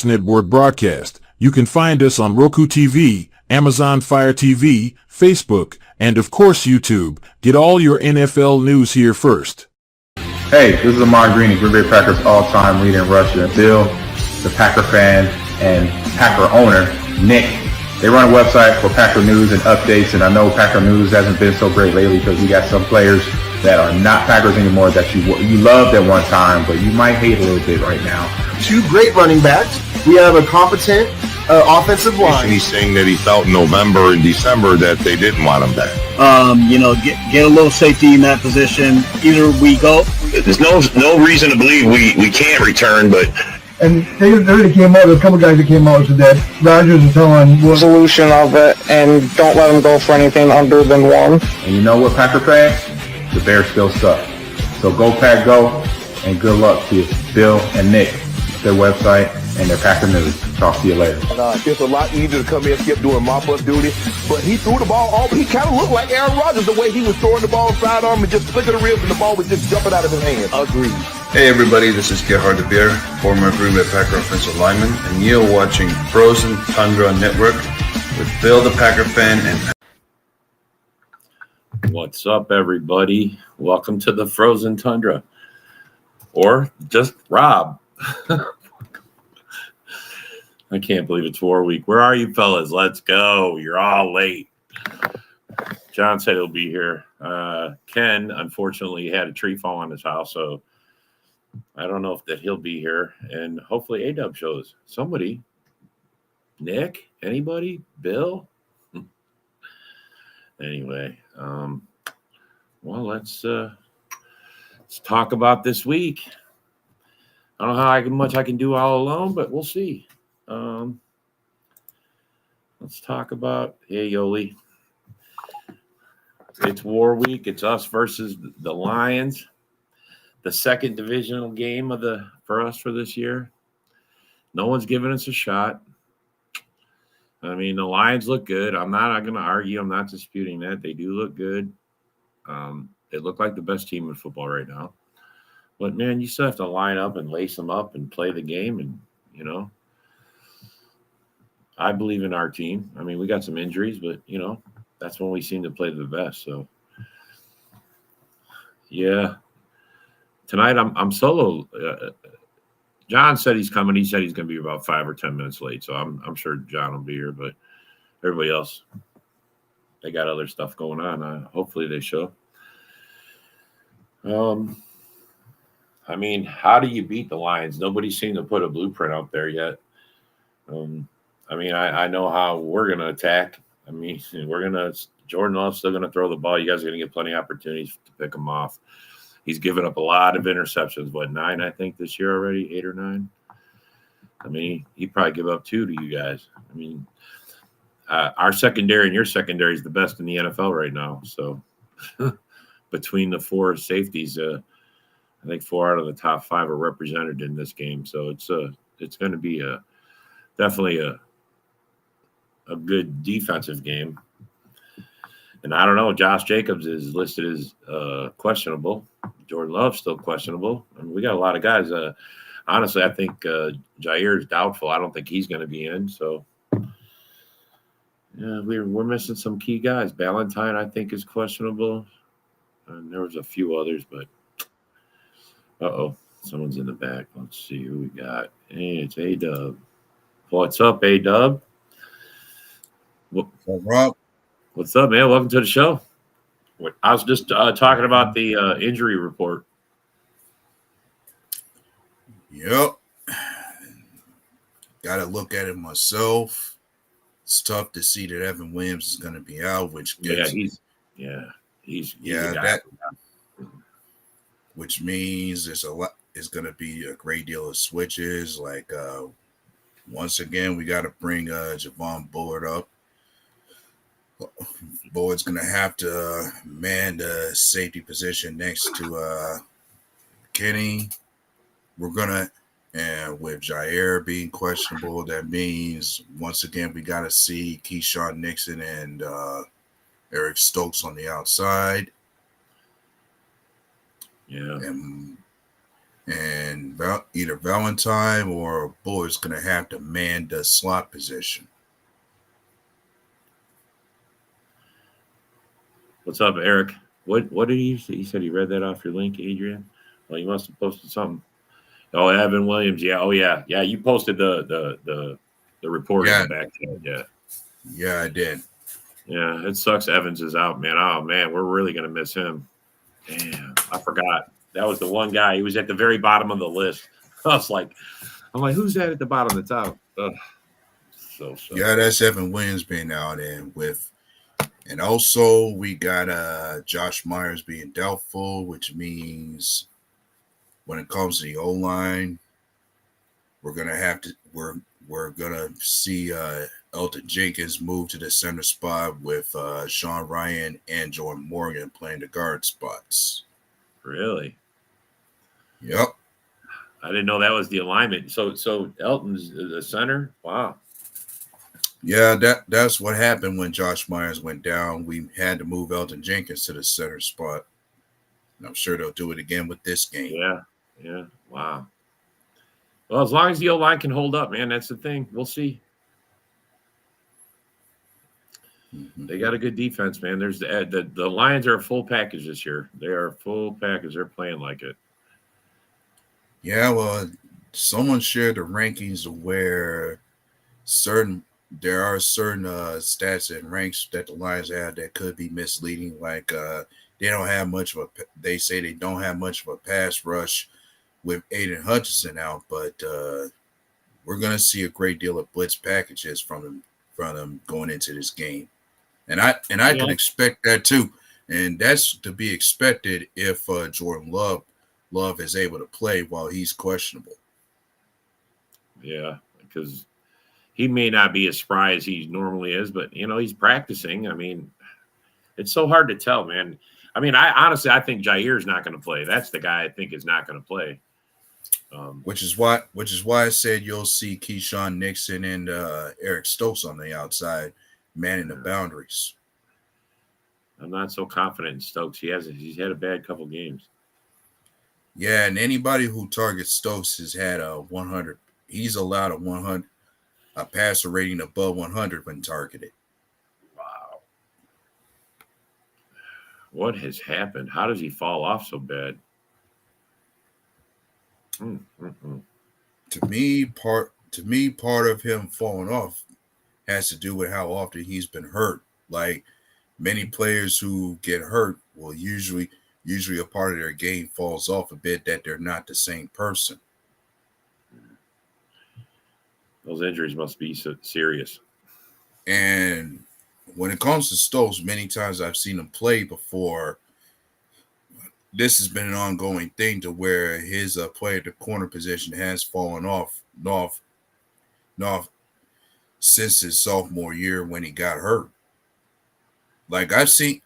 Network broadcast. You can find us on Roku TV, Amazon Fire TV, Facebook, and of course YouTube. Get all your NFL news here first. Hey, this is Ahman Green, Green Bay Packers all-time leader in Russia. Bill, the Packer fan and Packer owner, Nick. They run a website for Packer news and updates, and I know Packer news hasn't been so great lately because we got some players that are not Packers anymore that you loved at one time, but you might hate a little bit right now. 2 great running backs. We have a competent offensive line. He's saying that he felt in November and December that they didn't want him back. Get a little safety in that position. Either we go. There's no reason to believe we can't return, but. And they already came out, there's a couple guys that came out and said that Rodgers is telling the solution of it, and don't let them go for anything under than 1. And you know what, Packer fans? The Bears still suck. So go Pack Go, and good luck to Bill and Nick, their website, and their Packer news. Talk to you later. It's a lot easier to come in and skip doing mop-up duty, but he threw the ball off. He kind of looked like Aaron Rodgers the way he was throwing the ball sidearm and just flicking the ribs, and the ball was just jumping out of his hand. Agreed. Hey everybody, this is Gerhard de Beer, former Green Bay Packer offensive lineman, and you're watching Frozen Tundra Network with Bill the Packer fan and. What's up, everybody? Welcome to the Frozen Tundra, or just Rob. I can't believe it's 4 week. Where are you, fellas? Let's go. You're all late. John said he'll be here. Ken, unfortunately, had a tree fall on his house, so I don't know if he'll be here. And hopefully A-Dub shows. Somebody. Nick? Anybody? Bill? Anyway, well, let's talk about this week. I don't know how much I can do all alone, but we'll see. Let's talk about, hey, Yoli. It's War Week. It's us versus the Lions. The second divisional game for us for this year. No one's giving us a shot. I mean, the Lions look good. I'm not going to argue. I'm not disputing that. They do look good. They look like the best team in football right now. But, man, you still have to line up and lace them up and play the game. And, I believe in our team. I mean, we got some injuries, but, that's when we seem to play the best. So, yeah. Tonight I'm solo. John said he's coming. He said he's going to be about 5 or 10 minutes late. So I'm sure John will be here, but everybody else, they got other stuff going on. Hopefully they show. I mean, how do you beat the Lions? Nobody's seen to put a blueprint out there yet. I mean, I know how we're going to attack. I mean, Jordan Love's still going to throw the ball. You guys are going to get plenty of opportunities to pick him off. He's given up a lot of interceptions. 9, I think, this year already, 8 or 9. I mean, he'd probably give up 2 to you guys. I mean, our secondary and your secondary is the best in the NFL right now. So between the 4 safeties, I think 4 out of the top 5 are represented in this game. So it's going to be definitely a good defensive game. And I don't know, Josh Jacobs is listed as questionable. Jordan Love's still questionable. I mean, we got a lot of guys. Honestly, I think Jair is doubtful. I don't think he's going to be in. So, yeah, we're missing some key guys. Ballantyne, I think, is questionable. And there was a few others, but someone's in the back. Let's see who we got. Hey, it's A-Dub. What's up, A-Dub? What's up, Rob? What's up, man? Welcome to the show. I was just talking about the injury report. Yep. Got to look at it myself. It's tough to see that Evan Williams is going to be out, which gets, which means there's a lot. It's going to be a great deal of switches. Like once again, we got to bring Javon Bullard up. Bullard's going to have to man the safety position next to Kenny. We're going to, and with Jair being questionable, that means once again we got to see Keyshawn Nixon and Eric Stokes on the outside. Yeah. And and either Valentine or Bull is going to have to man the slot position. What's up, Eric? What did he say? He said he read that off your link, Adrian. Well, you must have posted something. Oh, Evan Williams. Yeah. Oh, yeah. Yeah. You posted the report in the back chat. Yeah. Yeah, I did. Yeah. It sucks. Evans is out, man. Oh man, we're really gonna miss him. Damn, I forgot. That was the one guy. He was at the very bottom of the list. I'm like, who's that at the bottom of the top? Ugh. So. Yeah, that's Evan Williams being out and also we got Josh Myers being doubtful, which means when it comes to the O-line, we're gonna see Elton Jenkins move to the center spot with Sean Ryan and Jordan Morgan playing the guard spots. Really? Yep. I didn't know that was the alignment. So Elton's the center. Wow. Yeah, that's what happened when Josh Myers went down. We had to move Elton Jenkins to the center spot. And I'm sure they'll do it again with this game. Yeah. Wow. Well, as long as the O-line can hold up, man, that's the thing. We'll see. Mm-hmm. They got a good defense, man. There's the Lions are a full package this year. They are a full package. They're playing like it. Yeah, well, someone shared the rankings where there are certain stats and ranks that the Lions have that could be misleading. Like they don't have much of they say they don't have much of a pass rush with Aiden Hutchinson out, but we're going to see a great deal of blitz packages from them going into this game. And I can expect that too. And that's to be expected if Jordan Love is able to play while he's questionable. Yeah, because he may not be as spry as he normally is, but, he's practicing. I mean, it's so hard to tell, man. I mean, I think Jair's not going to play. That's the guy I think is not going to play. Which is why I said you'll see Keyshawn Nixon and Eric Stokes on the outside manning the boundaries. I'm not so confident in Stokes. He's had a bad couple games. Yeah, and anybody who targets Stokes has had a 100. He's allowed a passer rating above 100 when targeted. Wow. What has happened? How does he fall off so bad? To me, part of him falling off has to do with how often he's been hurt. Like many players who get hurt will usually a part of their game falls off a bit, that they're not the same person. Those injuries must be so serious. And when it comes to Stokes, many times I've seen him play before. This has been an ongoing thing to where his play at the corner position has fallen off since his sophomore year when he got hurt. Like I've seen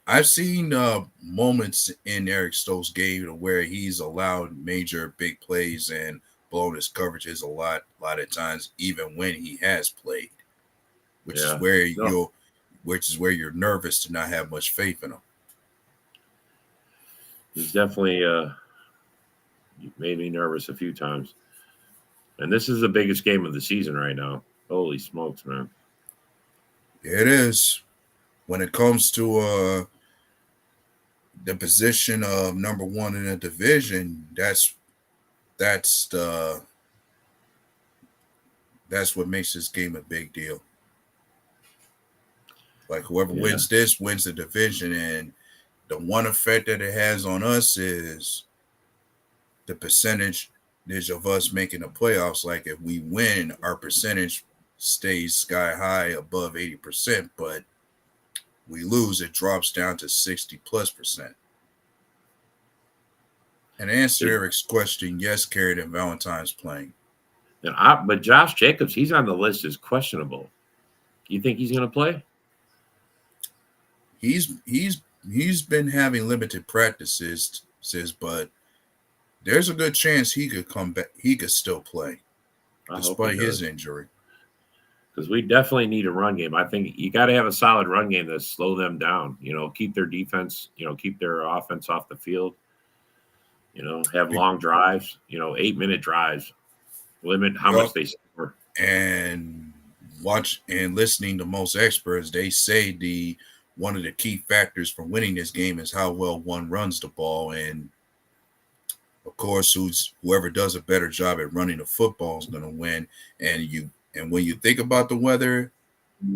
moments in Eric Stokes' game where he's allowed major big plays and blown his coverages a lot of times, even when he has played, which is where you're nervous to not have much faith in him. He's definitely made me nervous a few times. And this is the biggest game of the season right now. Holy smokes, man. It is. When it comes to the position of number one in the division, that's what makes this game a big deal. Like whoever wins this wins the division, and the one effect that it has on us is the percentage of us making the playoffs. Like if we win, our percentage stays sky high above 80%, but we lose, it drops down to 60+%. And to answer Eric's question, yes, Carried and Valentine's playing. But Josh Jacobs, he's on the list as questionable. You think he's going to play? He's been having limited practices, but there's a good chance he could come back. He could still play despite his injury. Because we definitely need a run game. I think you got to have a solid run game to slow them down. Keep their defense. Keep their offense off the field. Have long drives, 8-minute drives, limit how much they score. And listening to most experts, they say one of the key factors for winning this game is how well one runs the ball. And of course, whoever does a better job at running the football is going to win. And when you think about the weather,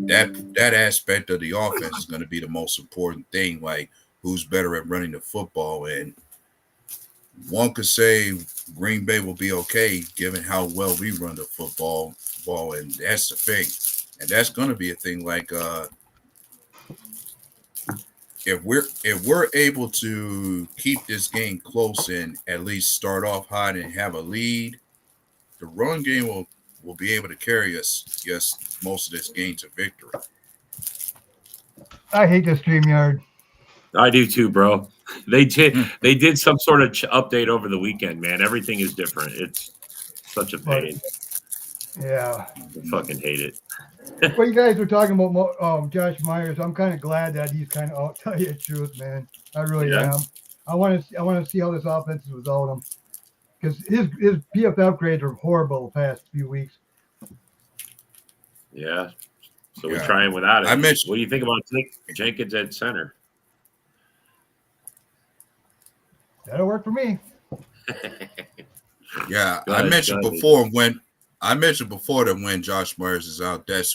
that aspect of the offense is going to be the most important thing. Like, who's better at running the football? And one could say Green Bay will be okay given how well we run the football, and that's the thing. And that's going to be a thing. Like, if we're able to keep this game close and at least start off hot and have a lead, the run game will be able to carry us most of this game to victory. I hate this StreamYard. I do too, bro. They did some sort of update over the weekend, man. Everything is different. It's such a pain. Yeah. I fucking hate it. Well, you guys were talking about Josh Myers. I'm kind of glad that he's kind of out. Tell you the truth, man. I really am. I want to see how this offense is without him, because his PFF grades are horrible the past few weeks. Yeah. So we're trying without it. What do you think about Jenkins at center? That'll work for me. Yeah, I mentioned before that when Josh Myers is out, that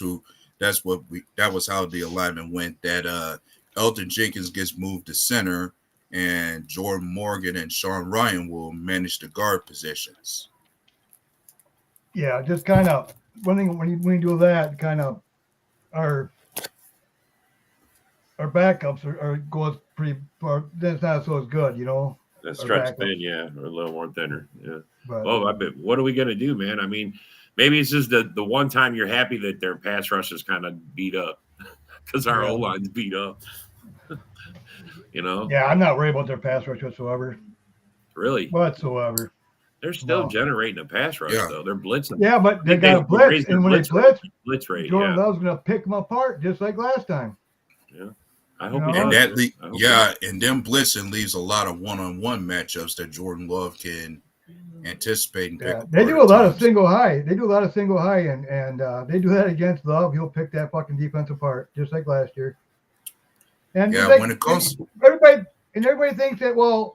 was how the alignment went. That Elton Jenkins gets moved to center, and Jordan Morgan and Sean Ryan will manage the guard positions. Yeah, just kind of one thing when you do that, kind of our backups are goes pretty far. That's not so as good, That stretch thin, or a little more thinner, I bet. What are we gonna do, man? I mean, maybe it's just the one time you're happy that their pass rush is kind of beat up because our O-line's beat up. Yeah, I'm not worried about their pass rush whatsoever. Really? Whatsoever. They're still generating a pass rush, though. They're blitzing. Yeah, but they got a blitz, and when they blitz rate, Jordan Love's going to pick them apart just like last time. Yeah, I hope. And and them blitzing leaves a lot of one-on-one matchups that Jordan Love can anticipate and pick. They do a lot of single high. They do a lot of single high, and they do that against Love. He'll pick that fucking defense apart just like last year. And when it comes, everybody thinks that what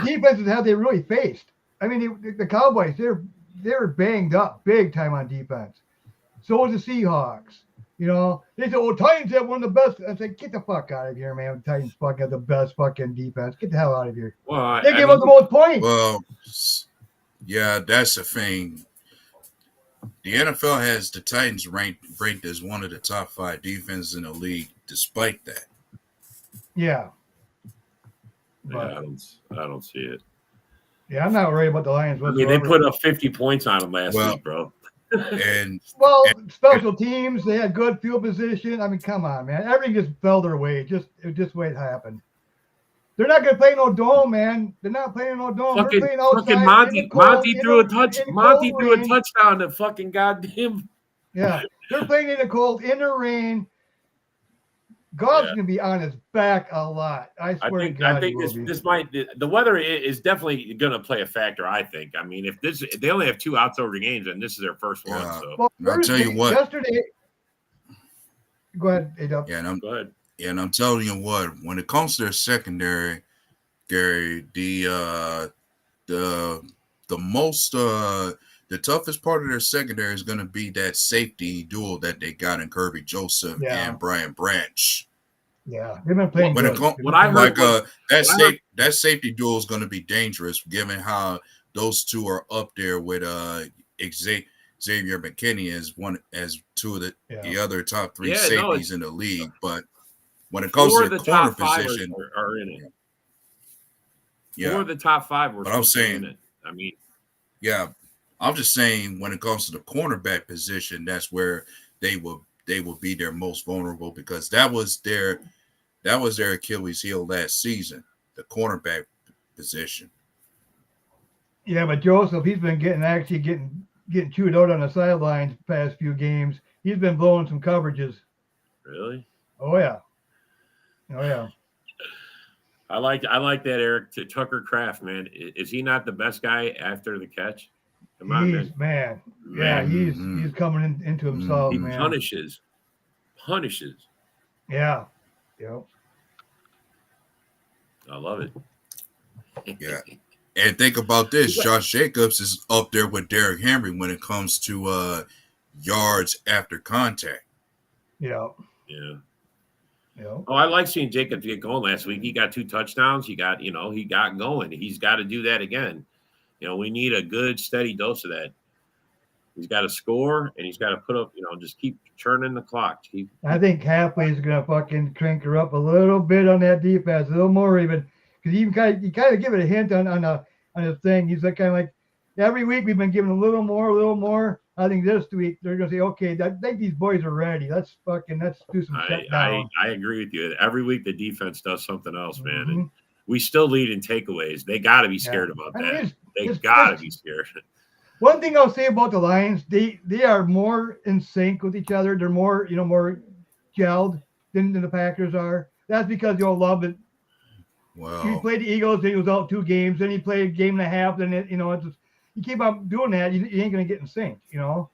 defenses have they really faced? I mean, the Cowboys they're banged up big time on defense. So was the Seahawks. They said, Titans have one of the best. I said, get the fuck out of here, man. The Titans fucking have the best fucking defense. Get the hell out of here. Well, they gave up the most points. Well, yeah, that's the thing. The NFL has the Titans ranked as one of the top 5 defenses in the league. Despite that, yeah, I don't see it. Yeah, I'm not worried about the Lions. I mean, they put up 50 points on them last week, bro. Special teams, they had good field position. I mean, come on, man. Everything just fell their way. Just the way it happened. They're not going to play no dome, man. They're not playing no dome. They're playing outside. Monty threw a touchdown to fucking goddamn. Yeah, they're playing in the cold, in the rain. God's going to be on his back a lot. I swear to God. I think the weather is definitely going to play a factor. I think. I mean, if they only have 2 October games and this is their first one, so I'll tell you what. Yesterday, go ahead, A-Dub. Go ahead. Yeah, and I'm telling you what. When it comes to their secondary, Gary, the toughest part of their secondary is going to be that safety duel that they got in Kirby Joseph and Brian Branch. Yeah, they've been playing good. That safety duel is going to be dangerous, given how those two are up there with Xavier McKinney as 2 of the other top 3 safeties in the league. But when it comes to the corner position, are in it. Yeah, 4 of the top 5 were. But I'm saying in it. I mean, yeah. I'm just saying when it comes to the cornerback position, that's where they will be their most vulnerable, because that was their Achilles heel last season, the cornerback position. Yeah, but Joseph, he's been getting chewed out on the sidelines the past few games. He's been blowing some coverages. Really? Oh yeah. I like that, Eric. To Tucker Kraft, man. Is he not the best guy after the catch? Come on, He's man. Yeah, Man. he's coming into himself, He man. punishes. Yeah. Yep. I love it. Yeah. And think about this. Josh Jacobs is up there with Derrick Henry when it comes to yards after contact. Yeah. Yeah. Yeah. Oh, I like seeing Jacobs get going last week. He got 2 touchdowns. He got going. He's got to do that again. We need a good, steady dose of that. He's got to score, and he's got to put up, just keep churning the clock. I think halfway is going to fucking crank her up a little bit on that defense, a little more even, because you kind of give it a hint on the thing. He's kind of like every week we've been giving a little more. I think this week they're going to say, okay, I think these boys are ready. Let's do some shut down. I agree with you. Every week the defense does something else, man. And we still lead in takeaways. They got to be scared about that. They got to be scared. One thing I'll say about the Lions, they are more in sync with each other. They're more, more gelled than the Packers are. That's because you'll love it. Wow. He played the Eagles, then he was out 2 games, then he played a game and a half, then it's just, you keep on doing that, you ain't gonna get in sync, Yeah.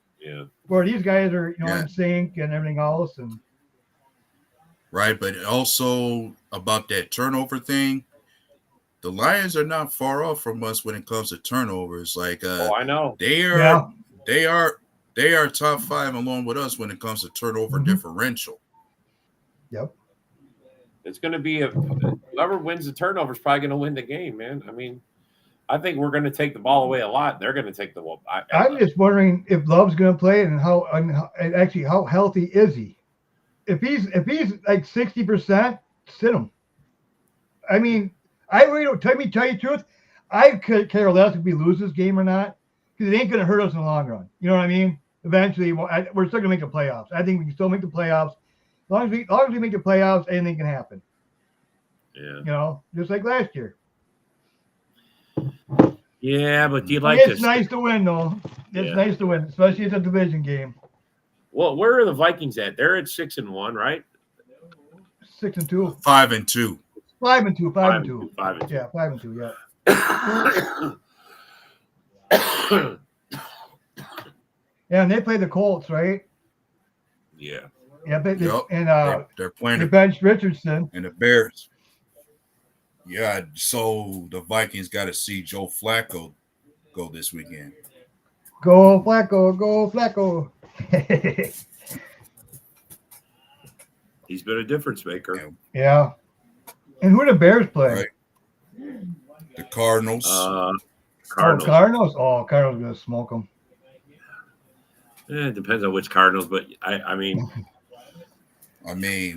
Where these guys are, in sync and everything else, and right, but also about that turnover thing. The Lions are not far off from us when it comes to turnovers. Like, I know they are top 5 along with us when it comes to turnover differential. Yep. It's going to be whoever wins the turnover is probably going to win the game, man. I mean, I think we're going to take the ball away a lot. They're going to take the ball. I'm just wondering if Love's going to play and how healthy is he? If he's like 60%, sit him. I mean, I really don't. Tell you the truth, I could care less if we lose this game or not, because it ain't going to hurt us in the long run. You know what I mean? Eventually, we're still going to make the playoffs. I think we can still make the playoffs. As long as we make the playoffs, anything can happen. Yeah. Just like last year. Yeah, but do you like It's nice to win, though. It's nice to win, especially it's a division game. Well, where are the Vikings at? They're at 6-1, right? 6-2. 5-2. 5-2. 5-2. Yeah, 5-2. Yeah. Yeah, and they play the Colts, right? Yeah. Yeah, they're playing the bench Richardson and the Bears. Yeah, so the Vikings got to see Joe Flacco go this weekend. Go Flacco, go Flacco. He's been a difference maker. Yeah. And who do the Bears play? Right. The Cardinals. Cardinals. Cardinals are going to smoke them. It depends on which Cardinals, but I mean,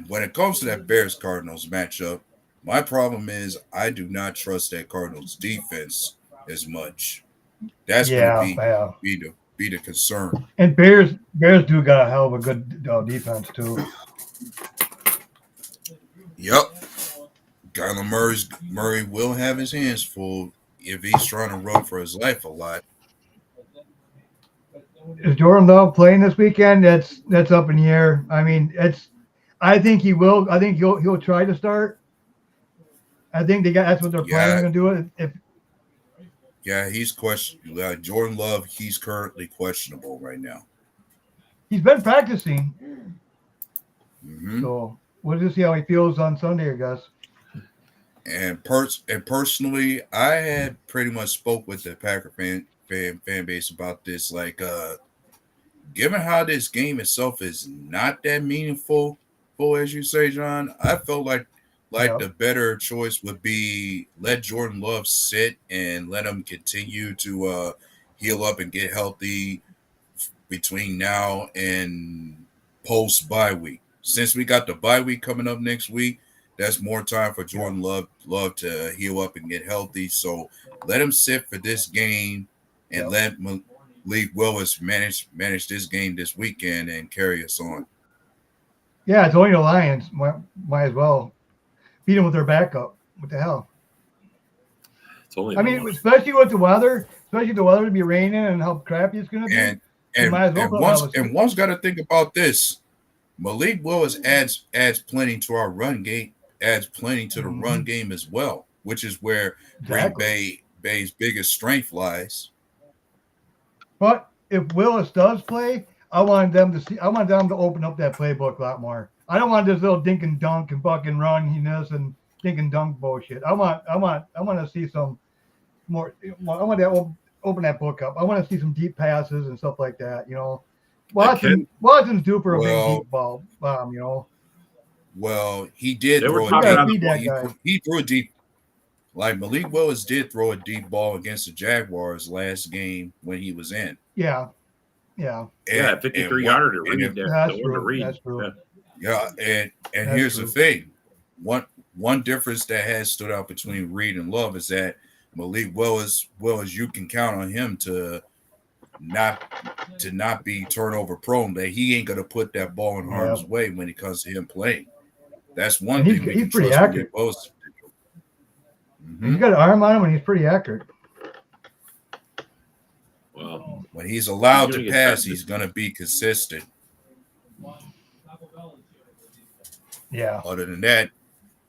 when it comes to that Bears-Cardinals matchup, my problem is I do not trust that Cardinals defense as much. That's going to be the concern. And Bears do got a hell of a good defense too. Yep. Kyler Murray will have his hands full if he's trying to run for his life a lot. Is Jordan Love playing this weekend? That's up in the air. I mean, I think he will. I think he'll try to start. I think that's what they're planning to do. Yeah, he's questionable. Jordan Love, he's currently questionable right now. He's been practicing. Mm-hmm. So we'll just see how he feels on Sunday, I guess. And personally, I had pretty much spoke with the Packer fan base about this. Like, given how this game itself is not that meaningful, as you say, John, I felt like the better choice would be let Jordan Love sit and let him continue to heal up and get healthy between now and post bye week. Since we got the bye week coming up next week, that's more time for Jordan Love to heal up and get healthy. So let him sit for this game and let Malik Willis manage this game this weekend and carry us on. Yeah, it's only the Lions. Might as well beat them with their backup. What the hell? Especially with the weather, to be raining and how crappy it's going to be. And one's got to think about this. Malik Willis adds plenty to our run game adds plenty to the run game as well, which is where Green Bay's biggest strength lies. But if Willis does play, I want them to open up that playbook a lot more. I don't want this little dink and dunk and fucking runniness and dink and dunk bullshit. I want to see some more. I want to open that book up. I want to see some deep passes and stuff like that. You know, Watson's due for a big deep ball bomb. You know. Well, he did throw he threw a deep. Like Malik Willis did throw a deep ball against the Jaguars last game when he was in. Yeah. 53-yarder to read there. That's true. Yeah, and here's the thing. One difference that has stood out between Reed and Love is that Malik Willis, you can count on him to not be turnover prone. That he ain't gonna put that ball in harm's way when it comes to him playing. That's one thing. He's pretty accurate. He's got an arm on him and he's pretty accurate. Well, when he's allowed to pass, he's going to be consistent. Yeah. Other than that,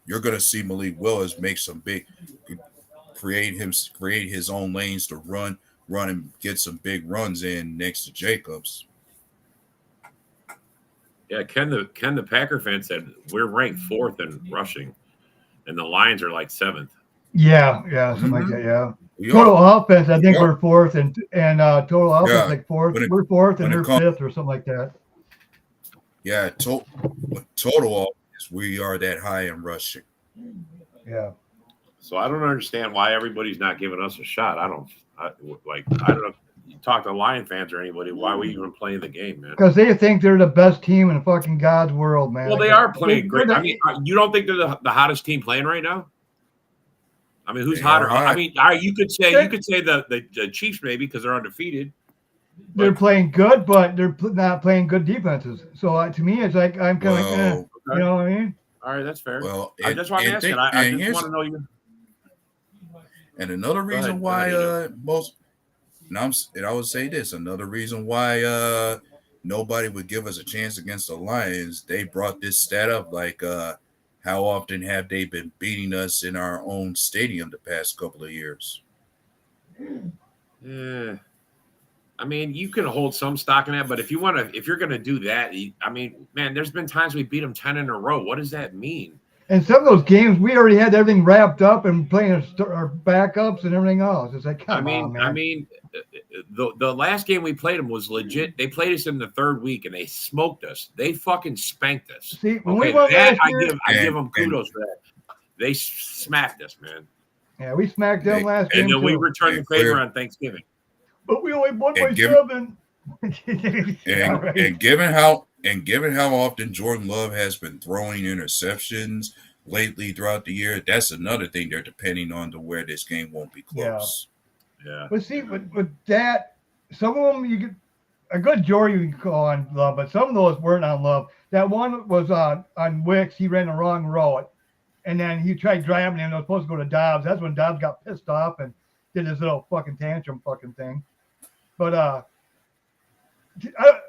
you're going to see Malik Willis make some create his own lanes to run and get some big runs in next to Jacobs. Yeah, Ken the Packer fan said we're ranked 4th in rushing, and the Lions are like 7th. Yeah, something like that. Yeah, total offense. I think we're 4th, and total offense like 4th. We're 4th, and they're 5th or something like that. Yeah, total offense. We are that high in rushing. Yeah. So I don't understand why everybody's not giving us a shot. I don't know. You talk to Lion fans or anybody, why are we even playing the game, man? Because they think they're the best team in fucking God's world, man. Well, they are playing great. I mean, you don't think they're the hottest team playing right now? I mean, who's hotter? I mean, you could say the Chiefs maybe because they're undefeated. They're playing good, but they're not playing good defenses. So to me, it's like I'm kind of you know what I mean? All right, that's fair. Well, that's why I'm asking. I just want to know you. And another reason why I would say this. Another reason why nobody would give us a chance against the Lions. They brought this stat up like. How often have they been beating us in our own stadium the past couple of years? Yeah, I mean, you can hold some stock in that, but if you're going to do that, I mean, man, there's been times we beat them 10 in a row. What does that mean? And some of those games, we already had everything wrapped up and playing our backups and everything else. It's like, come on, man. I mean, the last game we played them was legit. They played us in the 3rd week and they smoked us. They fucking spanked us. See, when we won last year, I give them kudos for that. They smacked us, man. Yeah, we smacked them last game. And then we returned the favor on Thanksgiving. But we only won by 7. And given how often Jordan Love has been throwing interceptions lately throughout the year, that's another thing they're depending on to where this game won't be close. Yeah. But see, with that, some of them you could a good Jordy you can call on Love, but some of those weren't on Love. That one was on Wicks. He ran the wrong route, and then he tried driving him. It was supposed to go to Dobbs. That's when Dobbs got pissed off and did his little fucking tantrum fucking thing. But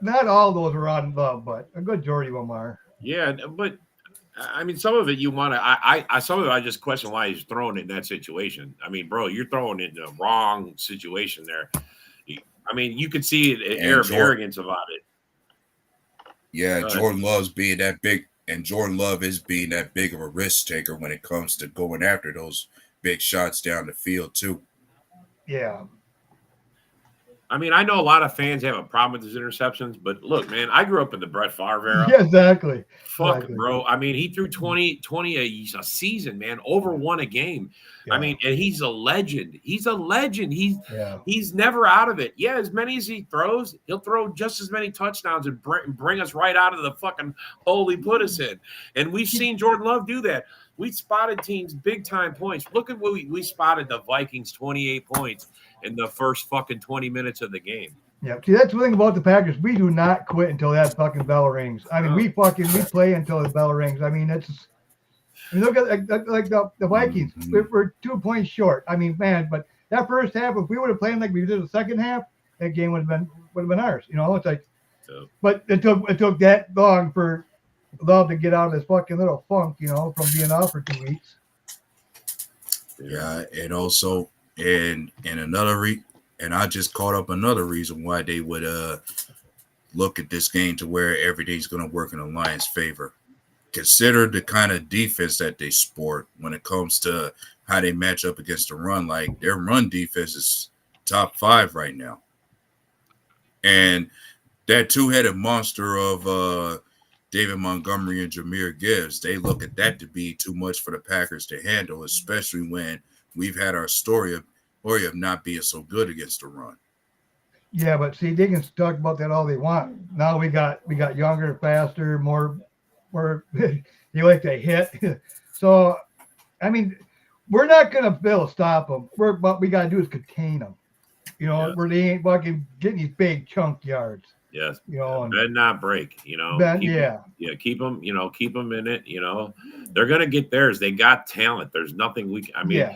not all those were on Love, but a good Jordy one are. Yeah, but I mean, some of it you want to. Some of it I just question why he's throwing it in that situation. I mean, bro, you're throwing it in the wrong situation there. I mean, you could see an air of arrogance about it. Yeah, Jordan Love's being that big, and Jordan Love is being that big of a risk taker when it comes to going after those big shots down the field too. Yeah. I mean, I know a lot of fans have a problem with his interceptions, but look, man, I grew up in the Brett Favre era. Yeah, exactly. Fuck, bro. I mean, he threw 20 a season, man, over 1 a game. Yeah. I mean, and he's a legend. He's a legend. He's never out of it. Yeah, as many as he throws, he'll throw just as many touchdowns and bring us right out of the fucking hole he put us in. And we've seen Jordan Love do that. We spotted teams big-time points. Look at what we spotted the Vikings 28 points in the first fucking 20 minutes of the game. Yeah, see, that's the thing about the Packers. We do not quit until that fucking bell rings. I mean, we play until the bell rings. I mean, look at like the Vikings. We're 2 points short. I mean, man, but that first half, if we would have played like we did the second half, that game would have been ours. You know, it's like, but it took that long for love to get out of this fucking little funk, from being out for 2 weeks. Yeah, and also, and I just caught up another reason why they would look at this game to where everything's going to work in the Lions' favor. Consider the kind of defense that they sport when it comes to how they match up against the run. Like, their run defense is top 5 right now. And that two-headed monster of David Montgomery and Jahmyr Gibbs, they look at that to be too much for the Packers to handle, especially when we've had our story of not being so good against the run. Yeah, but see, they can talk about that all they want. Now we got younger, faster, more you like to hit. So, I mean, we're not gonna be able to stop them. What we gotta do is contain them. Where they ain't fucking getting these big chunk yards. Yes. And bend not break. keep them. Keep them in it. They're gonna get theirs. They got talent. There's nothing we. I mean,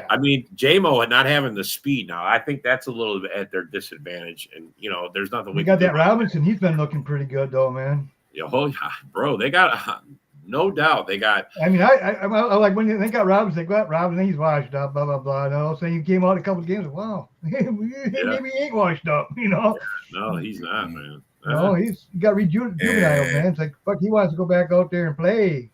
I mean, JMO not having the speed now. I think that's a little bit at their disadvantage. And there's nothing we got that Robinson. He's been looking pretty good though, man. Bro, they got no doubt. They got. I mean, I like when they got Robinson. They got Robinson. He's washed up. Blah blah blah. No, so he came out a couple of games. Wow, maybe he ain't washed up. No, he's not, man. No, he got rejuvenated, man. It's like fuck. He wants to go back out there and play.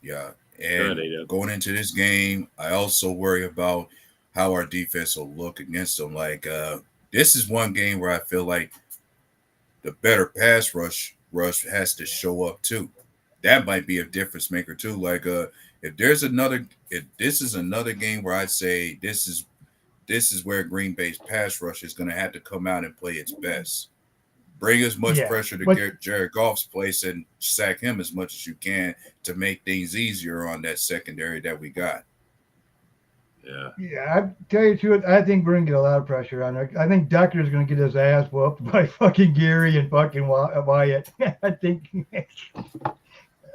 Yeah, and going into this game, I also worry about how our defense will look against them. Like, this is one game where I feel like the better pass rush has to show up too. That might be a difference maker too. Like, if this is another game where I'd say this is where Green Bay's pass rush is going to have to come out and play its best. Bring as much pressure to Jared Goff's place and sack him as much as you can to make things easier on that secondary that we got. Yeah. Yeah, I tell you the truth, I think we're going to get a lot of pressure on her. I think Decker's going to get his ass whooped by fucking Gary and fucking Wyatt. I think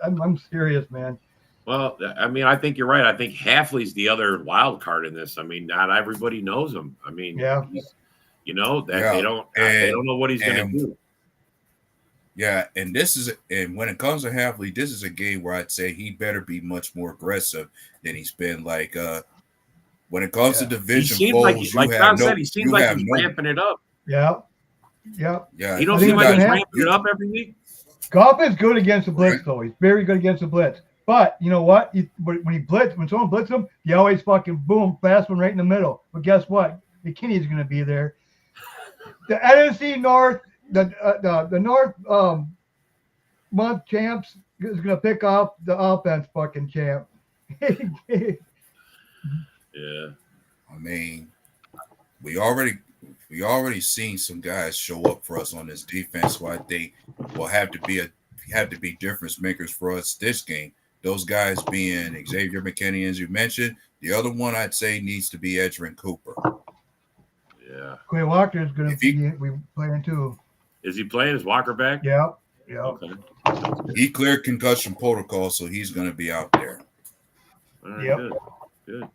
I'm serious, man. Well, I mean, I think you're right. I think Hafley's the other wild card in this. I mean, not everybody knows him. I mean, they don't know what he's going to do. Yeah, and when it comes to Hafley, this is a game where I'd say he better be much more aggressive than he's been. Like, when it comes to division foes, like John said, he seems like he's ramping it up. Yeah. He don't seem like he's ramping it up every week. Goff is good against the blitz, though. He's very good against the blitz. But you know what? When someone blitzes him, he always fucking boom, fast one right in the middle. But guess what? McKinney's going to be there. The NFC North, the North month champs is going to pick off the offense fucking champ. Yeah. I mean, we already seen some guys show up for us on this defense. Why they will have to be difference makers for us this game. Those guys being Xavier McKinney, as you mentioned. The other one I'd say needs to be Edgerrin Cooper. Yeah. Quay Walker is going to be playing too. Is he playing? Is Walker back? Yeah. Okay. He cleared concussion protocol, so he's going to be out there. All right, good.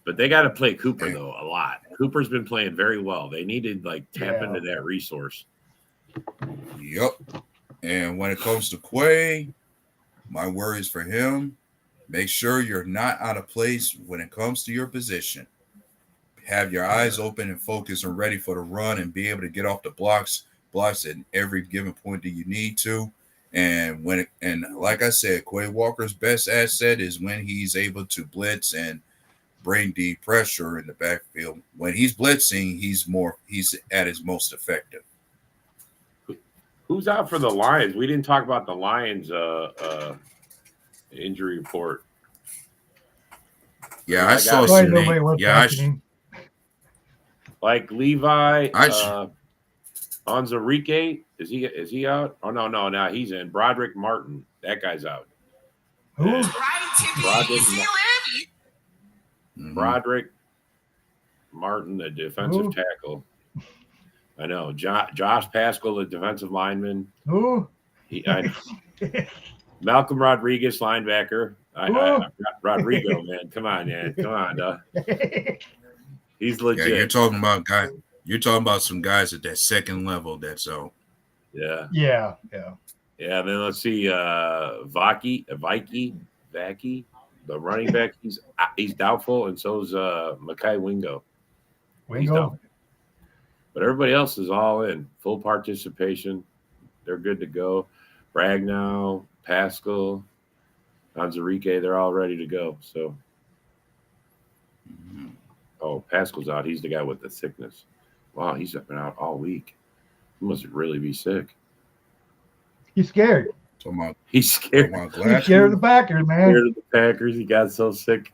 But they got to play Cooper, though, a lot. Cooper's been playing very well. They need to, tap into that resource. Yep. And when it comes to Quay, my worries for him, make sure you're not out of place when it comes to your position. Have your eyes open and focused and ready for the run and be able to get off the blocks at every given point that you need to. And like I said, Quay Walker's best asset is when he's able to blitz and bring the pressure in the backfield. When he's blitzing, he's at his most effective. Who's out for the Lions? We didn't talk about the Lions injury report. Yeah, I saw some names. Yeah, like Levi Onwuzurike. Is he out? Oh no, he's in. Broderick Martin. That guy's out. Who? Broderick Martin, the defensive tackle. I know. Josh Pascal, the defensive lineman. Who? Malcolm Rodriguez, linebacker. I forgot Rodrigo, man. Come on, man. Come on, he's legit. Yeah, you're talking about some guys at that second level. That's all. Yeah. Yeah. Yeah, then let's see. Vaki, the running back. He's doubtful, and so's Makai Wingo. He's Wingo. doubtful. But everybody else is all in, full participation. They're good to go. Ragnow, Pascal, Anzarike, they're all ready to go. So, oh, Pascal's out. He's the guy with the sickness. Wow, he's been out all week. He must really be sick. He's scared. He's scared. He's scared of the Packers, man. Scared of the Packers. He got so sick.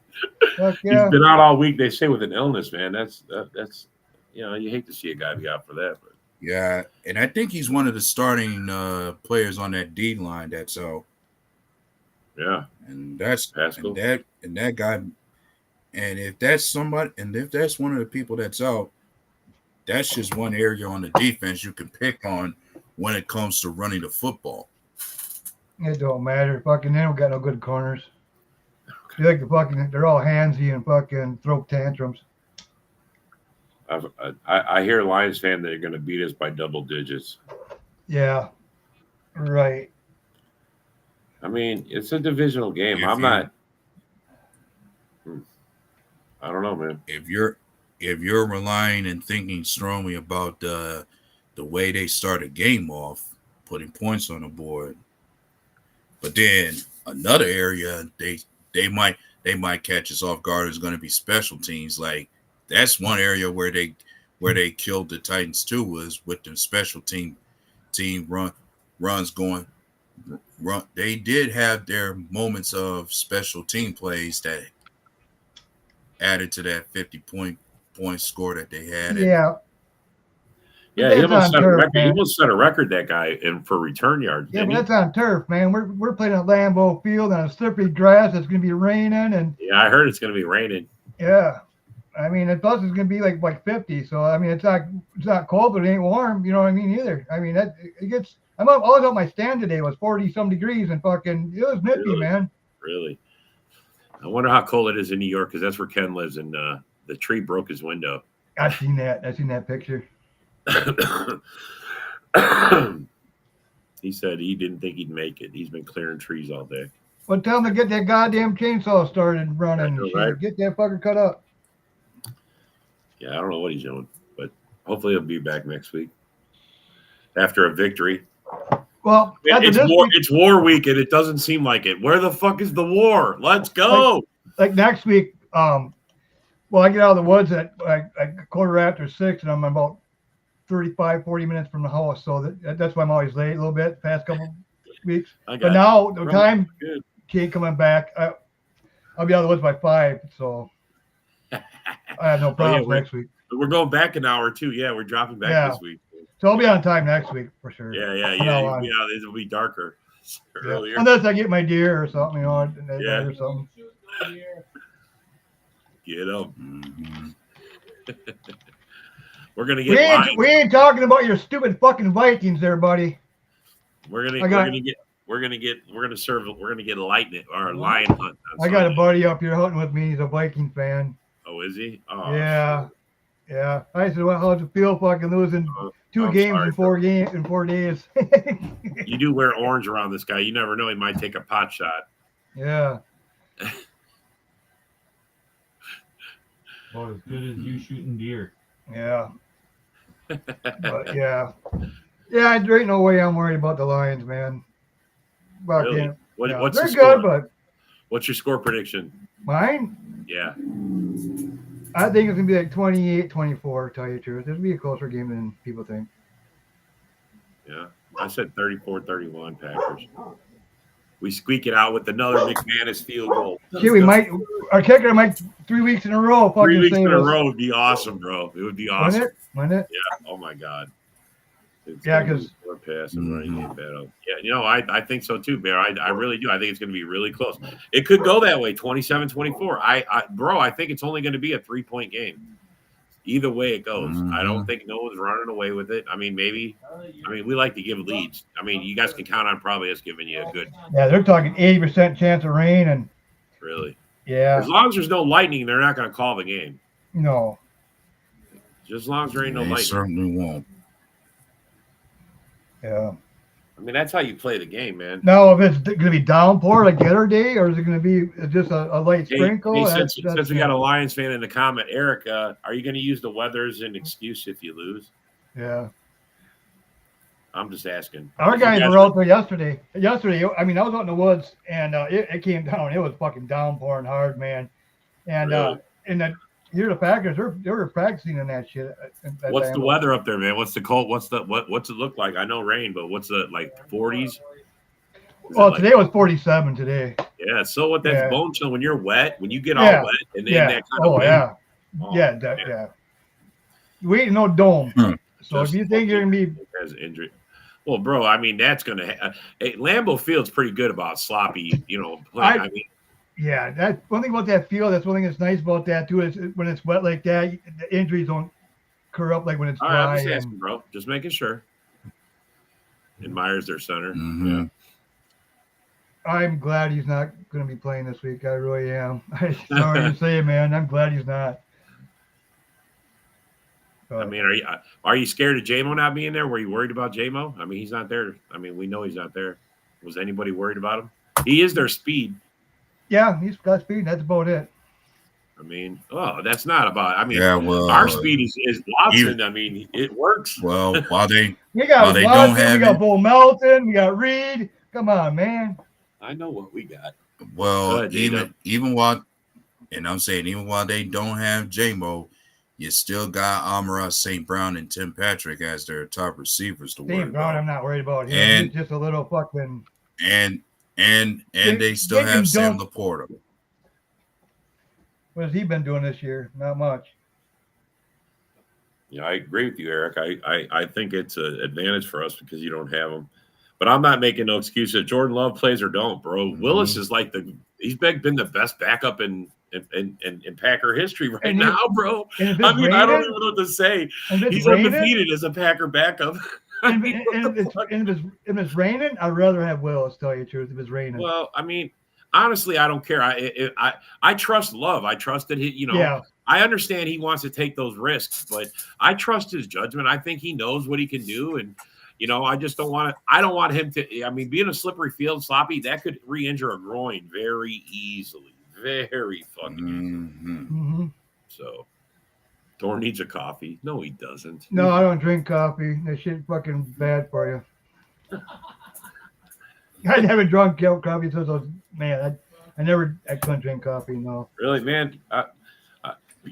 Fuck yeah. He's been out all week. They say with an illness, man. That's you hate to see a guy be out for that. But yeah, and I think he's one of the starting players on that D line. That's so. Yeah, and that's Pascal. and that guy, and if that's somebody, and if that's one of the people that's out, that's just one area on the defense you can pick on when it comes to running the football. It don't matter. Fucking they don't got no good corners. They like the fucking they're all handsy and fucking throw tantrums. I hear Lions fan that are going to beat us by double digits. Yeah, right. I mean, it's a divisional game. I don't know, man. If you're relying and thinking strongly about the way they start a game off, putting points on the board, but then another area they might catch us off guard is going to be special teams. Like that's one area where they killed the Titans too, was with the special team runs going. They did have their moments of special team plays that added to that 50-point score that they had. Yeah. Yeah, he almost set a record. He almost set a record, that guy, for return yards. Yeah, but that's on turf, man. We're playing at Lambeau Field on a slippery grass. It's going to be raining, and yeah, I heard it's going to be raining. Yeah, I mean, and plus it's going to be like 50. So I mean, it's not cold, but it ain't warm. You know what I mean? Either. I mean, it gets. I was out my stand today. It was 40-some degrees, and fucking it was nippy, really? Man. Really? I wonder how cold it is in New York, because that's where Ken lives, and the tree broke his window. I seen that picture. He said he didn't think he'd make it. He's been clearing trees all day. Well, tell him to get that goddamn chainsaw started running. Know, right? Get that fucker cut up. Yeah, I don't know what he's doing, but hopefully he'll be back next week after a victory. Well, it's war week, and it doesn't seem like it. Where the fuck is the war? Let's go. Like next week, well, I get out of the woods at like 6:15, and I'm about 35-40 minutes from the house, so that's why I'm always late a little bit past couple weeks. But now the time can't coming back. I'll be out of the woods by 5, so I have no problems next week. We're going back an hour too. Yeah, we're dropping back this week. So I'll be on time next week for sure. Yeah. It'll be darker earlier. Unless I get my deer or something, or something. Get them. We're gonna get. We ain't talking about your stupid fucking Vikings, there, buddy. We're gonna get lightning or lion hunt. I got a buddy up here hunting with me. He's a Viking fan. Oh, is he? Oh, yeah. I said, well, how's it feel fucking losing 2 games in 4 days? You do wear orange around this guy. You never know. He might take a pot shot. Yeah. Well, as good as you shooting deer. Yeah. But yeah, there ain't no way I'm worried about the Lions, man. Really? What's they're the score? Good, but what's your score prediction? Mine? Yeah. I think it's gonna be like 28-24. To tell you the truth, it'll be a closer game than people think. Yeah, I said 34-31 Packers. We squeak it out with another McManus field goal. Shit, we might. Our kicker might 3 weeks in a row. 3 weeks in a row would be awesome, bro. It would be awesome. Wouldn't it? Yeah. Oh my God. Because pass and running game battle. Yeah, I think so too, Bear. I really do. I think it's going to be really close. It could go that way, 27-24. I think it's only going to be a 3-point game. Either way it goes. I don't think no one's running away with it. I mean, maybe. I mean, we like to give leads. I mean, you guys can count on probably us giving you a good. Yeah, they're talking 80% chance of rain and. Really. Yeah. As long as there's no lightning, they're not going to call the game. No. Just as long as there ain't no lightning. They certainly won't. Yeah. I mean, that's how you play the game, man. Now, if it's going to be downpour like the other day, or is it going to be just a light sprinkle? Since we got a Lions fan in the comment, Eric, are you going to use the weather as an excuse if you lose? Yeah. I'm just asking. Our guys were out there yesterday. I mean, I was out in the woods, and it came down. It was fucking downpouring hard, man. And really? Here the Packers, they were practicing in that shit. What's the weather up there, man? What's the cold? What's it look like? I know rain, but what's the like 40s? Well, today was 47 today. Yeah. So what? That's bone chill when you're wet. When you get all wet and that kind of wind. Yeah. We ain't no dome. So if you think you're gonna be has injury. Well, bro, I mean that's gonna. Lambeau Field's pretty good about sloppy, play. I mean. Yeah, that's one thing about that field. That's one thing that's nice about that too. Is when it's wet like that, the injuries don't occur up like when it's dry. I'm just asking, bro. Just making sure. And Myers, their center. Mm-hmm. Yeah. I'm glad he's not going to be playing this week. I really am. I'm sorry to say, man. I'm glad he's not. I mean, are you scared of J-Mo not being there? Were you worried about J-Mo? I mean, he's not there. I mean, we know he's not there. Was anybody worried about him? He is their speed. Yeah, he's got speed. That's about it. I mean, that's not about. I mean, our speed is Watson. I mean, it works. Well, while they got they Watson, don't have we got Bull Melton, we got Reed. Come on, man. I know what we got. Well, even while they don't have J-Mo, you still got Amara St. Brown and Tim Patrick as their top receivers to worry about. St. Brown, I'm not worried about him. He's just a little fucking. And they still have Sam Laporta. What has he been doing this year? Not much. Yeah, I agree with you, Eric. I think it's an advantage for us because you don't have him. But I'm not making no excuse if Jordan Love plays or don't, bro. Mm-hmm. Willis is like he's been the best backup in Packer history now, bro. I mean, raining, I don't even know what to say. He's undefeated as a Packer backup. If it's raining, I'd rather have Willis, tell you the truth, if it's raining. Well, I mean, honestly, I don't care. I trust Love. I trust that I understand he wants to take those risks, but I trust his judgment. I think he knows what he can do, and I just don't want to. I don't want him to. I mean, being a slippery field, sloppy, that could re-injure a groin very easily, very fucking easily. Mm-hmm. So, Thor needs a coffee. No, he doesn't. No, I don't drink coffee. That shit's fucking bad for you. I never drunk coffee since I was I couldn't drink coffee. No. Really, man.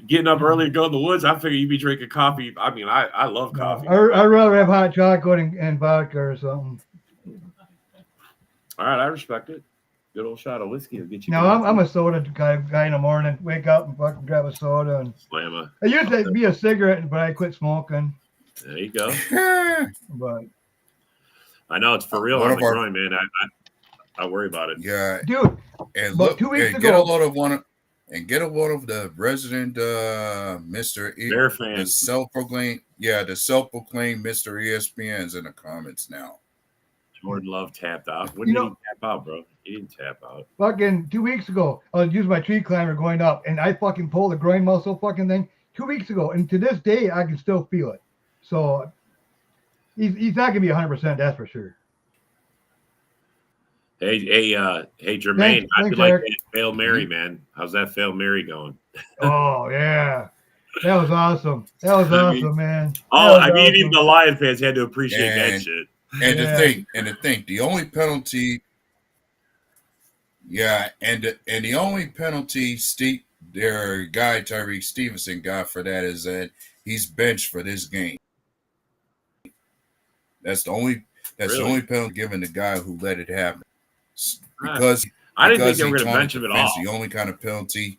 Getting up early to go in the woods, I figure you'd be drinking coffee. I mean, I love coffee. I'd rather have hot chocolate and vodka or something. All right, I respect it. Good old shot of whiskey will get you. No, I'm a soda guy in the morning. Wake up and fucking grab a soda and slam I used to be a cigarette, but I quit smoking. There you go. But I know it's for real on the groin, man. I worry about it. Yeah, dude. And look, 2 weeks ago, get a load of one. And get a load of the resident Mr. Bear fan. The self-proclaimed Mr. ESPN's in the comments now. Jordan Love tapped out. When did he tap out, bro? He didn't tap out. Fucking 2 weeks ago, I was using my tree climber going up, and I fucking pulled the groin muscle fucking thing 2 weeks ago, and to this day, I can still feel it. So he's not gonna be 100%, that's for sure. Hey, Jermaine, I feel like that Fail Mary, man. How's that Fail Mary going? Oh, yeah. That was awesome. Man. Even the Lion fans had to appreciate that shit. And the thing, the only penalty, the only penalty their guy Tyreek Stevenson got for that is that he's benched for this game. That's the only penalty given the guy who let it happen. Because I didn't think they were going to bench him at all. The only kind of penalty.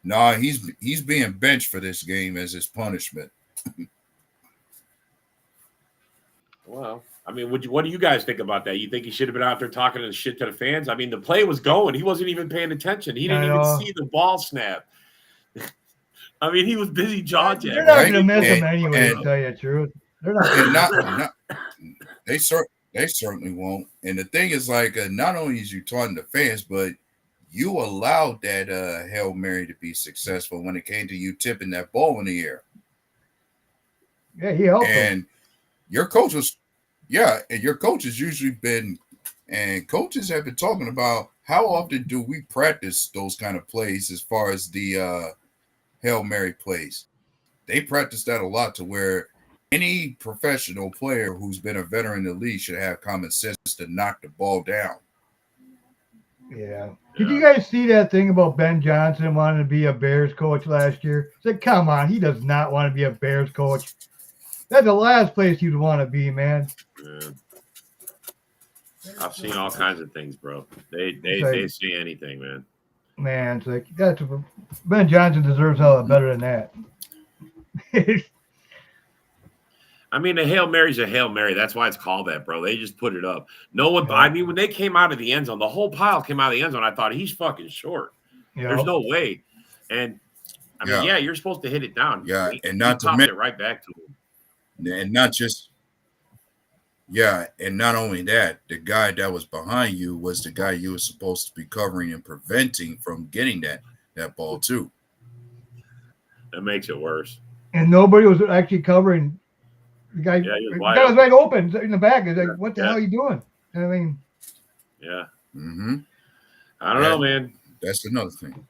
He's being benched for this game as his punishment. Well, I mean, what do you guys think about that? You think he should have been out there talking shit to the fans? I mean, the play was going. He wasn't even paying attention. He didn't even see the ball snap. I mean, he was busy jaw jacking. They're not going to miss him anyway, to tell you the truth. They're not. They certainly won't. And the thing is, like, not only is you taunting the fans, but you allowed that Hail Mary to be successful when it came to you tipping that ball in the air. Yeah, he helped and him. Your coach was Yeah, and your coach has usually been, and coaches have been talking about how often do we practice those kind of plays as far as the Hail Mary plays. They practice that a lot to where any professional player who's been a veteran in the league should have common sense to knock the ball down. Yeah. Did you guys see that thing about Ben Johnson wanting to be a Bears coach last year? It's like, come on, he does not want to be a Bears coach. That's the last place you'd want to be, man. Yeah. I've seen all kinds of things, bro. They say anything, man. Man, it's like Ben Johnson deserves a lot better than that. I mean, a Hail Mary's a Hail Mary. That's why it's called that, bro. They just put it up. No one. I mean, when they came out of the end zone, the whole pile came out of the end zone. I thought he's fucking short. Yeah. There's no way. And I mean, yeah, you're supposed to hit it down. Yeah, and not to it right back to him. And not just. Yeah, and not only that, the guy that was behind you was the guy you were supposed to be covering and preventing from getting that ball too. That makes it worse. And nobody was actually covering the guy. Yeah, the guy was right open in the back. It's like, what the hell are you doing? I mean, yeah. Mm-hmm. I don't know, man. That's another thing.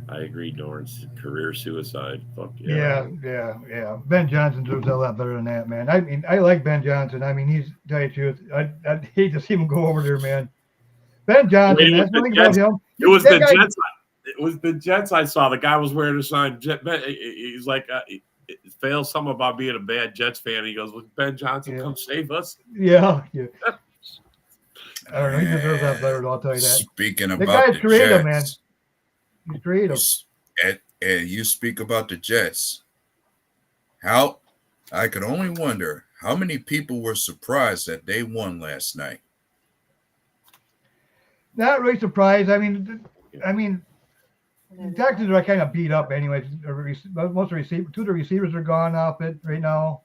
I agree, Dorn's career suicide. Fuck yeah. Yeah. Ben Johnson deserves a lot better than that, man. I mean, I like Ben Johnson. I mean, he's, to tell you the truth, I'd hate to see him go over there, man. Ben Johnson, that's one thing about him. It was the Jets. It was the Jets I saw. The guy was wearing a sign. He's like, it fails something about being a bad Jets fan. He goes, "Look, Ben Johnson, come save us." Yeah. I don't know. He deserves that better. I'll tell you that. Speaking about the guy's the creative, Jets, man. He's creative. And you speak about the Jets. How I could only wonder how many people were surprised that they won last night. Not really surprised. I mean, the Texans are kind of beat up, anyways. Most of the receivers, 2 of the receivers are gone off it right now.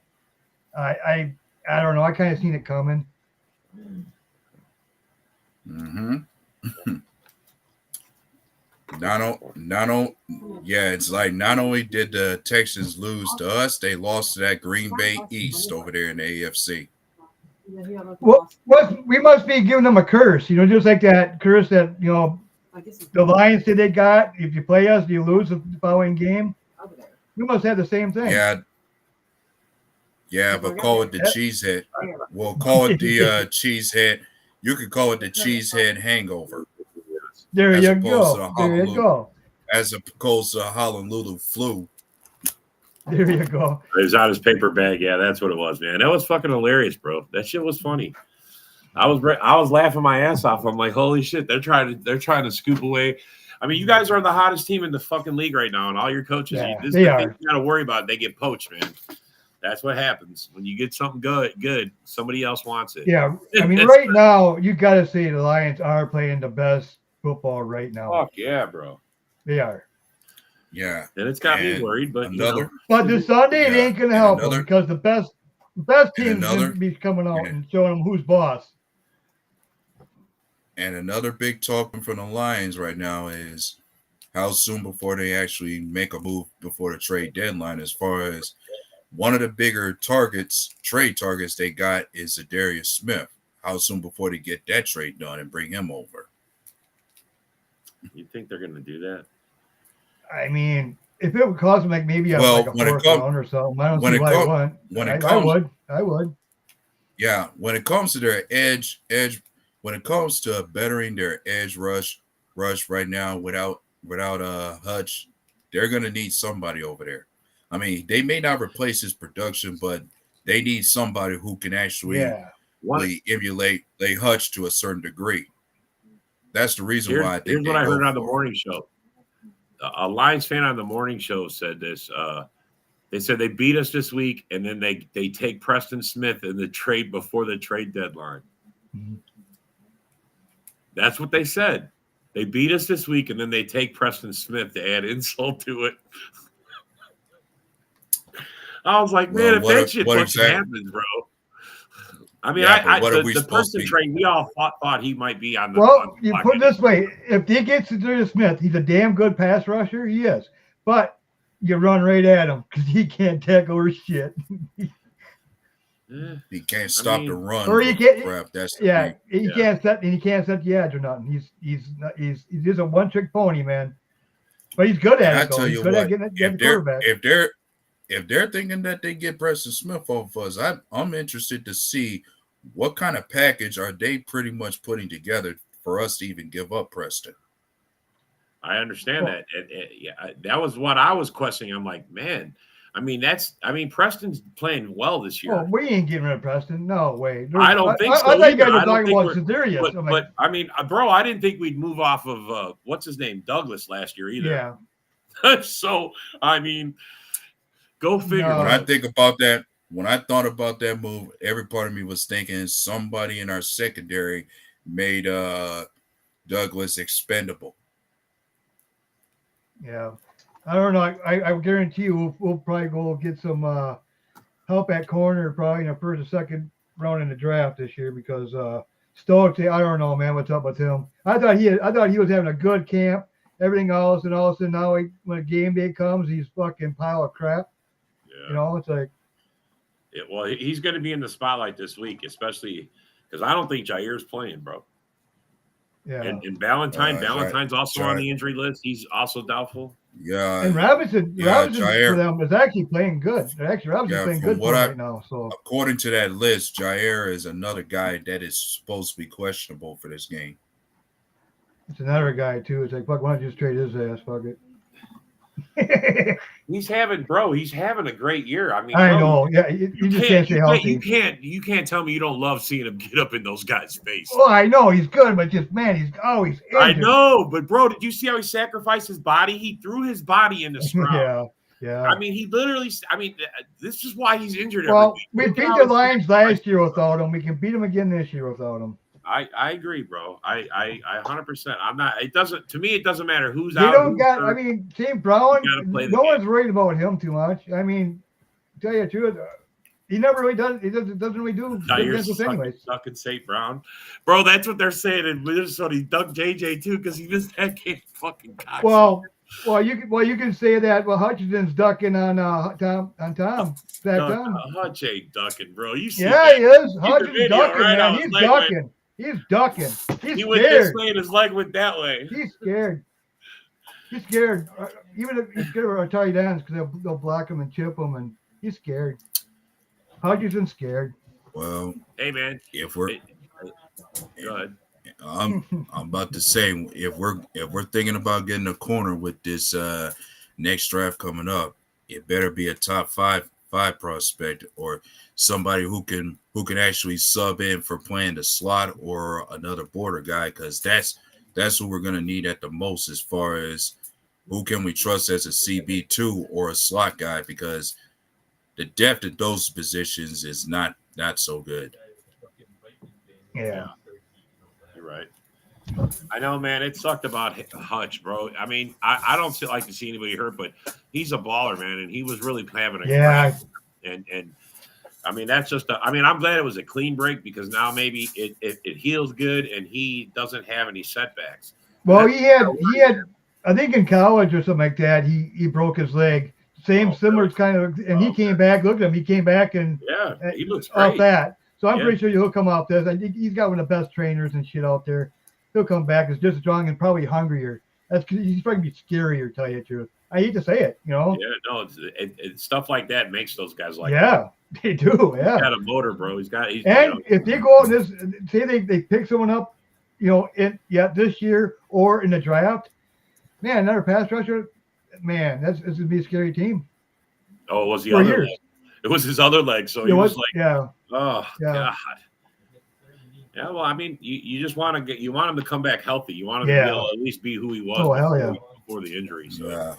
I don't know. I kind of seen it coming. Mm-hmm. It's like not only did the Texans lose to us, they lost to that Green Bay East over there in the AFC. Well, we must be giving them a curse, just like that curse that the Lions said they got. If you play us, you lose the following game. We must have the same thing. Yeah, but call it the cheesehead. We'll call it the cheesehead. You could call it the cheesehead hangover. There you go. As opposed to Honolulu flu. There you go. It was on his paper bag. Yeah, that's what it was, man. That was fucking hilarious, bro. That shit was funny. I was laughing my ass off. I'm like, holy shit, they're trying to scoop away. I mean, you guys are the hottest team in the fucking league right now, and all your coaches. Yeah, this is the thing you got to worry about. They get poached, man. That's what happens when you get something good. Somebody else wants it. Yeah, I mean, right now you got to say the Lions are playing the best football right now. Fuck yeah, bro. They are. Yeah, and it's got me worried, but But this Sunday it ain't gonna help them because the best team's gonna be coming out and showing them who's boss. And another big talking from the Lions right now is how soon before they actually make a move before the trade deadline. As far as one of the bigger trade targets they got is Darius Smith. How soon before they get that trade done and bring him over? You think they're going to do that? I mean, if it would cost them like maybe a fourth round or something, I don't see why I wouldn't. I would. Yeah, when it comes to their edge, when it comes to bettering their edge rush right now without Hutch, they're going to need somebody over there. I mean, they may not replace his production, but they need somebody who can actually emulate Hutch to a certain degree. That's the reason why I think. Here's what I heard on the morning show. A Lions fan on the morning show said this. They said they beat us this week, and then they take Preston Smith in the trade before the trade deadline. Mm-hmm. That's what they said. They beat us this week, and then they take Preston Smith to add insult to it. I was like, man, if that shit happens, bro. I mean, the person trade, we all thought he might be on the. Well, you put it this way: if he gets to Darius Smith, he's a damn good pass rusher. He is, but you run right at him because he can't tackle or shit. He can't stop the run. Or he can't. Crap, that's the Yeah, thing. he can't set the edge or nothing. He's just a one trick pony, man. But he's good at And it I though. tell He's you good at what, getting the quarterback. if they're thinking that they get Preston Smith off us, I'm interested to see what kind of package are they pretty much putting together for us to even give up Preston. I understand that. Yeah, that was what I was questioning. I'm like, man, Preston's playing well this year. Oh, we ain't getting rid of Preston. No way. I don't think so. I thought you guys either. were I don't talking think about Cedarius. but I mean, bro, I didn't think we'd move off of what's his name, Douglas, last year either. Yeah. So I mean, go figure. When I think about that, when I thought about that move, every part of me was thinking somebody in our secondary made Douglas expendable. Yeah. I don't know. I guarantee you we'll probably go get some help at corner probably in the first or second round in the draft this year because Stokes, I don't know, man, what's up with him. I thought he was having a good camp, everything else, and all of a sudden now when game day comes, he's fucking pile of crap. Yeah. You know, it's like well, he's going to be in the spotlight this week, especially because I don't think Jair's playing, bro. Yeah. And Valentine's also on the injury list. He's also doubtful. Yeah. And Robinson for them is actually playing good. Robinson's playing good for them right now. So according to that list, Jair is another guy that is supposed to be questionable for this game. It's another guy too. It's like, fuck, why don't you just trade his ass? Fuck it. He's having a great year. I mean, I know. Yeah, you just can't stay healthy. You can't tell me you don't love seeing him get up in those guys' face. Oh, I know he's good, but just man, he's always injured. I know, but bro, did you see how he sacrificed his body? He threw his body into scrum. Yeah. I mean, he literally. I mean, this is why he's injured. Well, every week. we beat the Lions last year without him. We can beat them again this year without him. I agree, bro. I 100%. I'm not. It doesn't. To me, it doesn't matter who's out. They don't got. I mean, St. Brown. No one's worried about him too much. I mean, tell you the truth, he never really does. He doesn't really do business anyways. Sucking St. Brown, bro. That's what they're saying in Minnesota. He dunked JJ too because he missed that game. Fucking cock. Well, you can say that. Well, Hutchinson's ducking on Tom. Hutch ain't ducking, bro. You see? Yeah, he is. Hutchinson's ducking, right? man. He's ducking. He's ducking. He's he scared. went this way and his leg went that way. He's scared. He's scared. Even if he's scared of our tight ends because they'll block him and chip him, and he's scared. Hutchinson's scared. Well, hey man, if we're go ahead. I'm about to say if we're thinking about getting a corner with this next draft coming up, it better be a top five prospect or somebody who can actually sub in for playing the slot or another border guy, because that's who we're gonna need at the most as far as who can we trust as a CB2 or a slot guy, because the depth at those positions is not so good. Yeah. Right. I know, man. It sucked about Hutch, bro. I mean, I don't like to see anybody hurt, but he's a baller, man, and he was really having a crack. And I mean, that's just. I'm glad it was a clean break because now maybe it heals good and he doesn't have any setbacks. Well, he had. I think in college or something like that, he broke his leg. Similar kind of, and he came back. Look at him. He came back and he looks great. Off that. So I'm pretty sure he'll come off this. I think he's got one of the best trainers and shit out there. He'll come back as just strong and probably hungrier. He's probably be scarier, tell you the truth. I hate to say it, you know. Yeah, no, it's stuff like that makes those guys like. Yeah, they do. Yeah, he's got a motor, bro. He's if they go out this, say they pick someone up, you know, this year or in the draft, man, another pass rusher, man, it's gonna be a scary team. Oh, it was the other leg. It was his other leg, so he was like, yeah. Oh God. Yeah, well, I mean, you just want him to come back healthy. You want him to be able to at least be who he was before the injury. So. Yeah.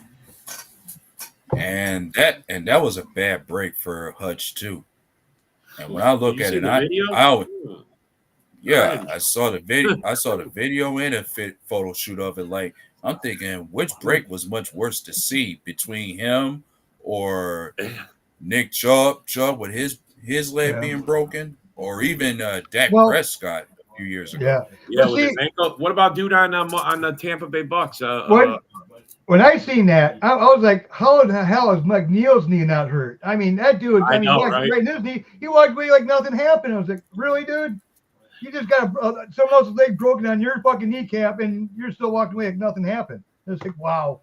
And that was a bad break for Hutch too. And when I look at it, I saw the video. I saw the video and a photo shoot of it. Like, I'm thinking, which break was much worse to see between him or Nick Chubb with his leg being broken, or even Dak Prescott a few years ago. Yeah, with his ankle. What about dude on the Tampa Bay Bucks? when I seen that, I was like, how the hell is McNeil's knee not hurt? I mean, that dude, I know, right? right in his knee, he walked away like nothing happened. I was like, really, dude? You just got someone else's leg broken on your fucking kneecap, and you're still walking away like nothing happened. It's like, wow.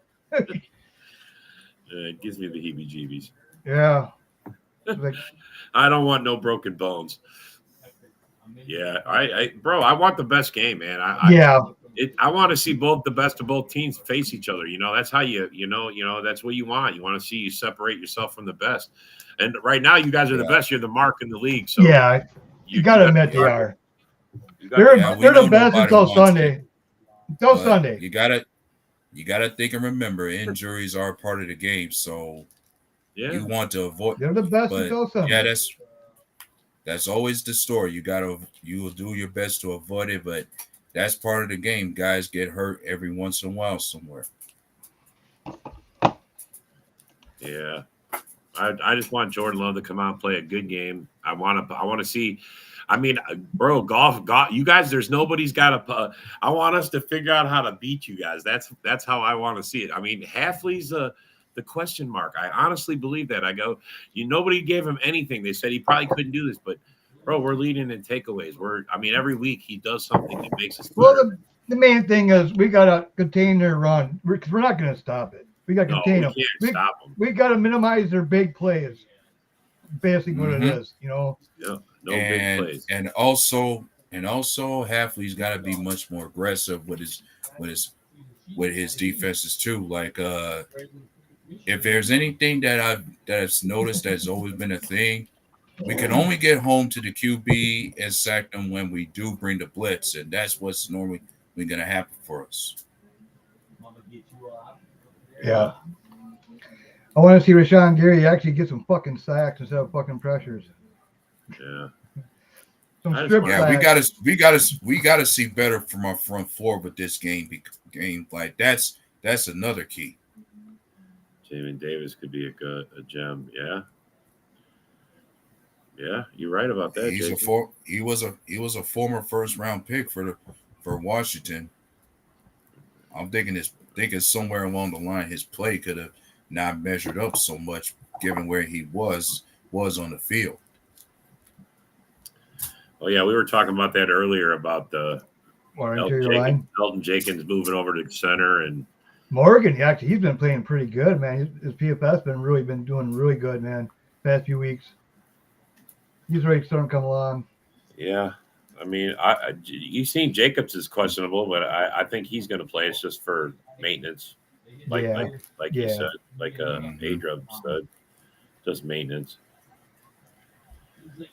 It gives me the heebie-jeebies. Yeah. Like, I don't want no broken bones. Yeah, bro, I want the best game, man. I want to see the best of both teams face each other. You know, that's how you know, that's what you want. You want to see you separate yourself from the best. And right now, you guys are the best. You're the mark in the league. So yeah, you got to admit they are. They're the best until Sunday. Until Sunday. You gotta think and remember, injuries are part of the game. So you want to avoid. They're the best until Sunday. Yeah, that's always the story. You will do your best to avoid it, but that's part of the game. Guys get hurt every once in a while somewhere. Yeah. I just want Jordan Love to come out and play a good game. I want to see. I mean, bro, golf. You guys, there's nobody's got a. I want us to figure out how to beat you guys. That's how I want to see it. I mean, Hafley's the question mark. I honestly believe that. I go, nobody gave him anything. They said he probably couldn't do this, but bro, we're leading in takeaways. Every week he does something that makes us better. Well, the main thing is we gotta contain their run because we're not gonna stop it. We got to contain them. Stop them. We got to minimize their big plays. Basically, what it is, you know. Yeah, big plays. And also, Hafley's got to be much more aggressive with his defenses too. Like, if there's anything that I've noticed that's always been a thing, we can only get home to the QB and sack them when we do bring the blitz, and that's what's normally going to happen for us. Yeah. I want to see Rashawn Gary actually get some fucking sacks instead of fucking pressures. Yeah. Some strip sacks. We gotta see better from our front four with this game. Like that's another key. Jamin Davis could be a gem. Yeah. Yeah, you're right about that. He was a former first round pick for Washington. I'm thinking somewhere along the line his play could have not measured up so much given where he was on the field. Oh yeah, we were talking about that earlier about the Elton Jenkins moving over to the center and Morgan. Actually, he's been playing pretty good, man. His PFS been doing really good, man. Past few weeks, he's ready to start come along. Yeah, I mean, you've seen Jacobs is questionable, but I think he's going to play. It's just for maintenance, like you said, like A-Drub said, just maintenance.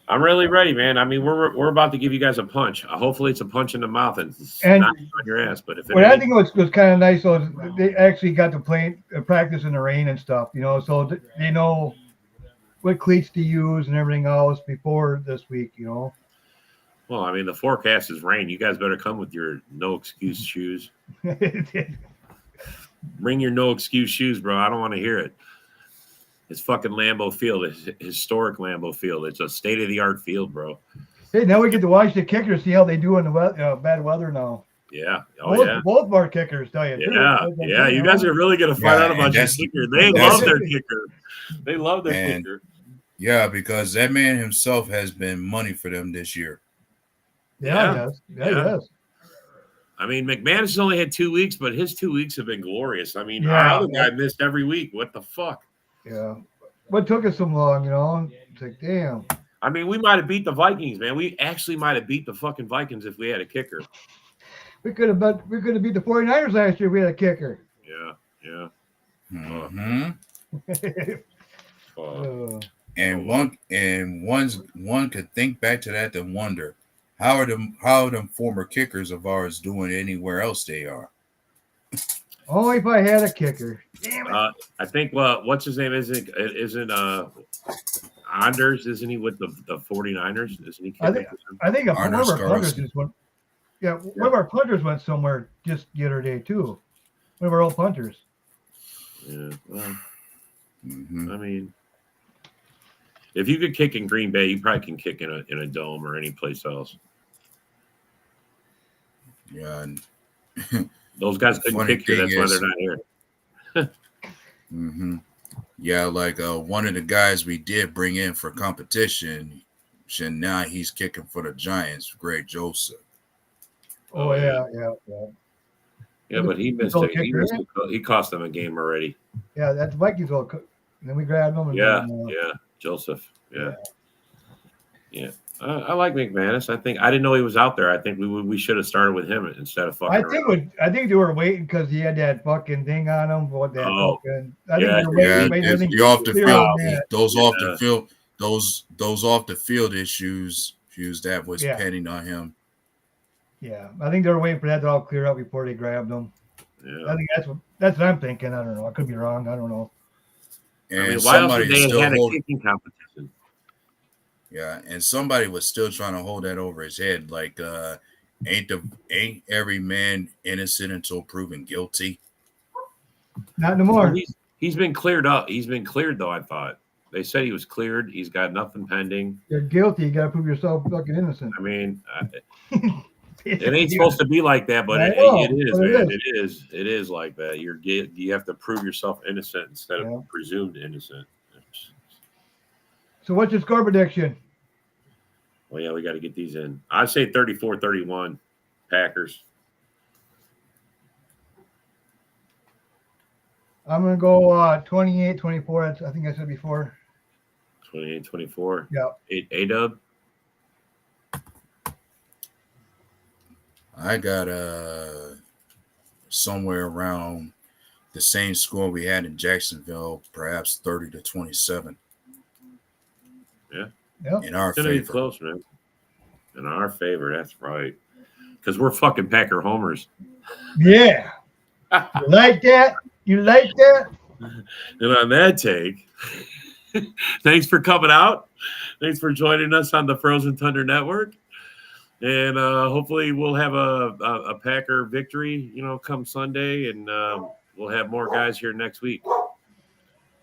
I'm really ready, man. I mean, we're about to give you guys a punch. Hopefully, it's a punch in the mouth and not on your ass. But if I think was kind of nice was they actually got to practice in the rain and stuff, you know, so they know what cleats to use and everything else before this week, you know. Well, I mean, the forecast is rain. You guys better come with your no excuse shoes. Bring your no excuse shoes, bro. I don't want to hear it. It's fucking Lambeau Field. It's historic Lambeau Field. It's a state-of-the-art field, bro. Hey, now we get to watch the kickers, see how they do in the bad weather now. Yeah. Both of our kickers, tell you. Yeah. You guys are really going to find out about your kicker. They love their kicker. They love their kicker. Yeah, because that man himself has been money for them this year. Yeah. He does. Yeah, he does. I mean, McManus has only had 2 weeks, but his 2 weeks have been glorious. I mean, our other guy missed every week. What the fuck? Yeah. What took us so long, you know? It's like, damn. I mean, we might have beat the Vikings, man. We actually might have beat the fucking Vikings if we had a kicker. We could have beat the 49ers last year if we had a kicker. Yeah. Mm-hmm. One could think back to that and wonder how are them former kickers of ours doing anywhere else they are. Only if I had a kicker. Damn it. I think what's his name? Isn't Anders? Isn't he with the 49ers? Isn't he? I think one of our punters just went. Yeah, one of our punters went somewhere just the other day too. One of our old punters. Yeah. Well, I mean, if you could kick in Green Bay, you probably can kick in a dome or any place else. Yeah. Those guys couldn't kick here. That's why they're not here. Mm-hmm. Yeah, like one of the guys we did bring in for competition, and now he's kicking for the Giants, Greg Joseph. Oh yeah. Yeah, but he cost them a game already. Yeah, that's Vikings all. And then we grabbed him. And Yeah, then, Joseph. Yeah. I like McManus. I didn't know he was out there. I think we should have started with him instead of fucking. I think they were waiting because he had that fucking thing on him. What that? Fucking, the off the field, those off the field issues that was pending on him. Yeah, I think they were waiting for that to all clear up before they grabbed him. Yeah. I think that's what I'm thinking. I don't know. I could be wrong. I don't know. And why else would they had a kicking competition? Yeah, and somebody was still trying to hold that over his head, like ain't every man innocent until proven guilty? Not anymore. He's been cleared up. He's been cleared though. I thought they said he was cleared. He's got nothing pending. You're guilty. You got to prove yourself fucking innocent. I mean, it ain't supposed to be like that, but it is, man. It is like that. You have to prove yourself innocent instead of presumed innocent. So what's your score prediction? Well, yeah, we got to get these in. I'd say 34-31 Packers. I'm going to go 28-24. I think I said before. 28-24. Yeah. A-Dub? I got somewhere around the same score we had in Jacksonville, perhaps 30-27. Yeah. In our it's gonna be favor. Close, man. In our favor, that's right. Because we're fucking Packer homers. Yeah. You like that? You like that? And on that take, thanks for coming out. Thanks for joining us on the Frozen Tundra Network. And hopefully we'll have a Packer victory, come Sunday, and we'll have more guys here next week.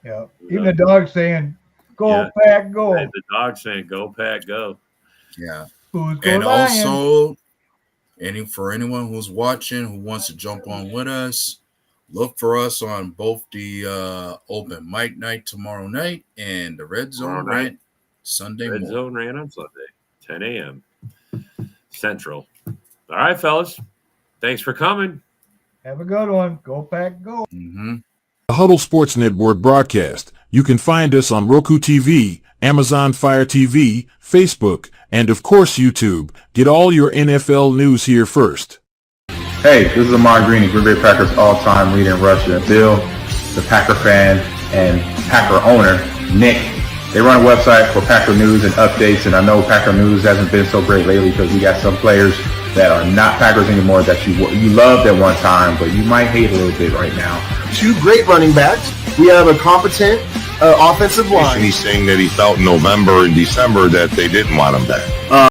Yeah. Even the dog saying, "Go Pack, go." And the dog saying, "Go Pack, go." Yeah. And also, for anyone who's watching who wants to jump on with us, look for us on both the open mic night tomorrow night and the Red Zone rant Sunday morning. Red Zone rant on Sunday, 10 a.m. Central. All right, fellas. Thanks for coming. Have a good one. Go Pack, go. Mm-hmm. The Huddle Sports Network broadcast. You can find us on Roku TV, Amazon Fire TV, Facebook, and of course YouTube. Get all your NFL news here first. Hey, this is Ahman Green, Green Bay Packers all-time leader in Russia. Bill, the Packer fan and Packer owner, Nick. They run a website for Packer news and updates, and I know Packer news hasn't been so great lately because we got some players that are not Packers anymore that you loved at one time, but you might hate a little bit right now. 2 great running backs. We have a competent offensive line. He's saying that he felt in November and December that they didn't want him there.